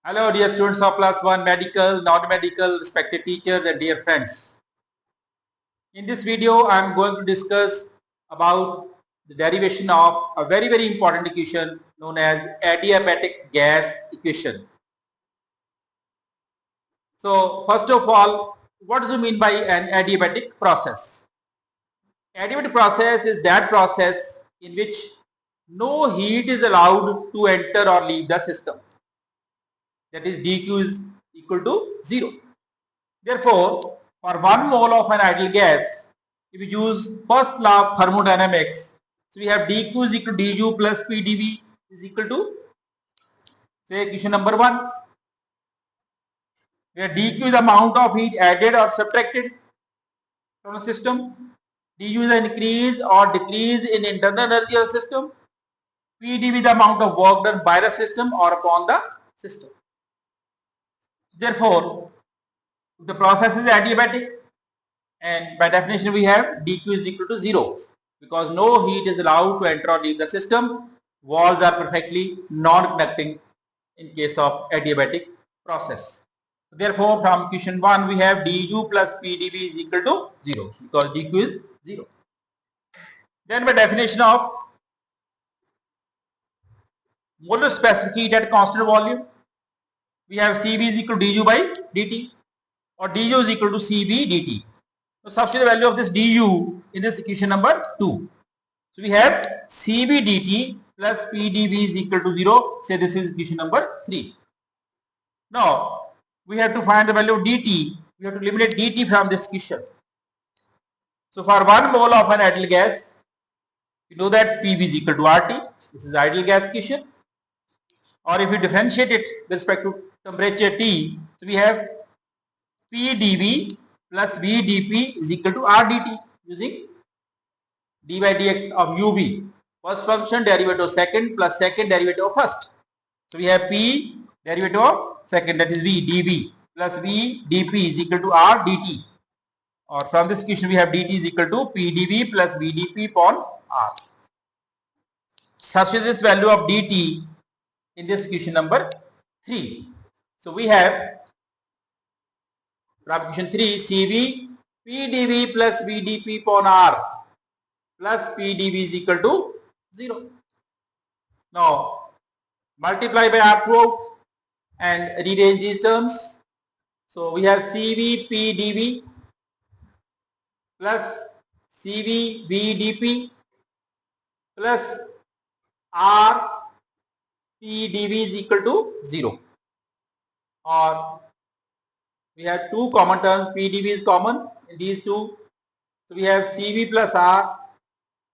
Hello dear students of class 1 medical, non-medical, respected teachers and dear friends. In this video I am going to discuss about the derivation of a very important equation known as adiabatic gas equation. So first of all, what do you mean by an adiabatic process? Adiabatic process is that process in which no heat is allowed to enter or leave the system. That is dq is equal to 0. Therefore, for 1 mole of an ideal gas, if we use first law of thermodynamics, so we have dq is equal to du plus pdv is equal to, say, equation number 1, where dq is the amount of heat added or subtracted from the system, du is the increase or decrease in internal energy of the system, pdv is the amount of work done by the system or upon the system. Therefore, the process is adiabatic, and by definition we have dq is equal to 0 because no heat is allowed to enter or leave the system. Walls are perfectly non-conducting in case of adiabatic process. Therefore, from equation 1 we have du plus pdv is equal to 0 because dq is 0. Then by definition of molar specific heat at constant volume, we have Cv is equal to du by dt or du is equal to Cv dt. So substitute the value of this du in this equation number 2. So we have Cv dt plus Pdv is equal to 0. Say this is equation number 3. Now we have to find the value of dt. We have to eliminate dt from this equation. So for 1 mole of an ideal gas, we know that Pv is equal to RT. This is the ideal gas equation. Or if we differentiate it with respect to temperature T, so we have Pdv plus Vdp is equal to Rdt using d by dx of uv. First function derivative of second plus second derivative of first. So we have p derivative of second, that is v dv plus v dp is equal to r dt. Or from this equation we have dt is equal to p dv plus v dp upon r. Substitute this value of dt in this equation number 3. So we have from equation 3 cv p dv plus v dp upon r plus pdv is equal to 0. Now multiply by r throughout and rearrange these terms. So we have Cv Pdv plus Cv Vdp plus R Pdv is equal to 0. Or we have two common terms, Pdv is common in these two. So we have Cv plus R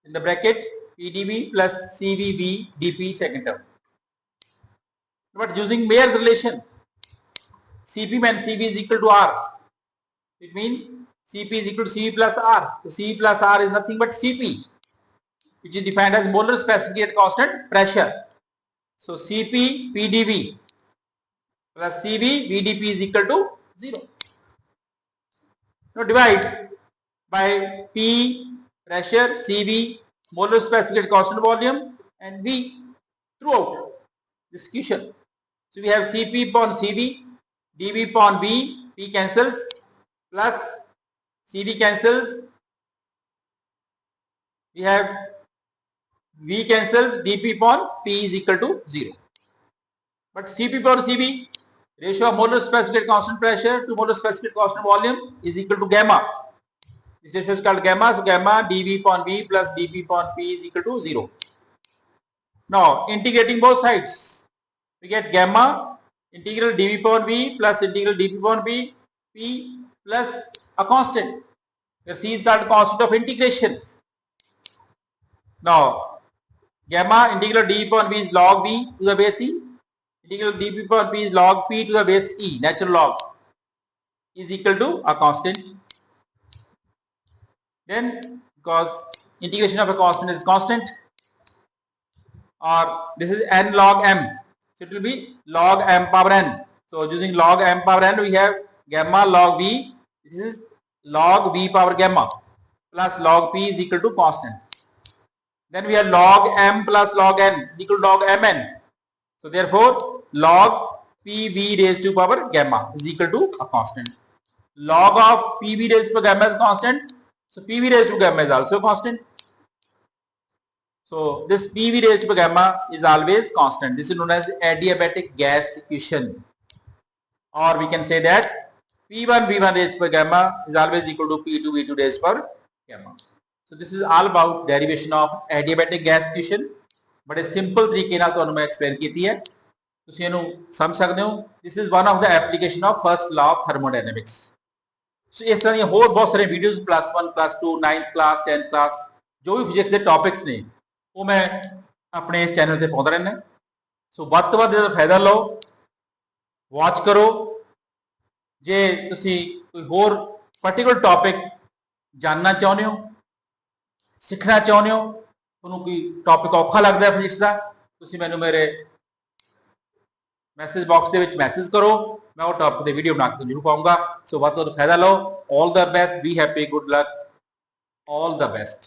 in the bracket, Pdv plus Cv Vdp second term. But using Mayer's relation, Cp and Cv is equal to R. It means Cp is equal to Cv plus R. So Cv plus R is nothing but Cp, which is defined as molar specific at constant pressure. So Cp Pdv plus Cv Vdp is equal to 0. Now divide by P pressure, Cv molar specific at constant volume, and V throughout this equation. So we have Cp upon Cv, dV upon V, P cancels, plus Cv cancels, we have V cancels, dP upon P is equal to 0. But Cp upon Cv, ratio of molar specific at constant pressure to molar specific at constant volume is equal to gamma. This ratio is called gamma, so gamma dV upon V plus dP upon P is equal to 0. Now integrating both sides, we get gamma integral dV upon V plus integral dP upon P plus a constant, where C is called constant of integration. Now gamma integral dV upon V is log V to the base E, integral dP upon P is log P to the base E, natural log, is equal to a constant. Then because integration of a constant is constant, or this is n log m, so it will be log m power n. So using log m power n, we have gamma log V, this is log V power gamma, plus log P is equal to constant. Then we have log m plus log n is equal to log mn. So therefore log PV raised to power gamma is equal to a constant. Log of PV raised to gamma is constant. So PV raised to gamma is also constant. So this PV raised to gamma is always constant. This is known as adiabatic gas equation. Or we can say that P1 V1 raised per gamma is always equal to P2 V2 raised per gamma. So this is all about derivation of adiabatic gas equation. बड़े simple तरीके ਨਾਲ ਤੁਹਾਨੂੰ ਮੈਂ explain ਕੀਤੀ ਹੈ, ਤੁਸੀਂ ਇਹਨੂੰ ਸਮਝ ਸਕਦੇ ਹੋ। This is one of the application of first law of thermodynamics. So ਇਸ ਤਰ੍ਹਾਂ ਦੀਆਂ ਹੋਰ ਬਹੁਤ ਸਾਰੇ videos +1 +2 9th class 10th class ਜੋ ਵੀ ਫਿਜ਼ਿਕਸ ਦੇ ਟੌਪਿਕਸ ਨੇ ਉਹ ਮੈਂ ਆਪਣੇ ਇਸ ਚੈਨਲ ਤੇ ਪਾਉਂਦਾ ਰਹਿੰਦਾ। ਸੋ ਵੱਧ ਤੋਂ ਵੱਧ ਇਹਦਾ ਫਾਇਦਾ ਲਓ, ਵਾਚ ਕਰੋ। ਜੇ ਤੁਸੀਂ ਕੋਈ ਹੋਰ ਪਾਰਟਿਕੂਲਰ ਟੌਪਿਕ ਜਾਨਣਾ ਚਾਹੁੰਦੇ ਹੋ, ਸਿੱਖਣਾ ਚਾਹੁੰਦੇ ਹੋ, ਤੁਹਾਨੂੰ ਕੋਈ ਟੌਪਿਕ ਔਖਾ ਲੱਗਦਾ ਫਿਜ਼ਿਕਸ ਦਾ, ਤੁਸੀਂ ਮੈਨੂੰ ਮੇਰੇ ਮੈਸੇਜ ਬਾਕਸ ਦੇ ਵਿੱਚ ਮੈਸੇਜ ਕਰੋ, ਮੈਂ ਉਹ ਟੌਪਿਕ ਤੇ ਵੀਡੀਓ ਬਣਾ ਕੇ ਜ਼ਰੂਰ ਪਾਉਂਗਾ। ਸੋ ਵੱਧ ਤੋਂ ਵੱਧ ਫਾਇਦਾ ਲਓ। All the best, be happy, good luck, all the best.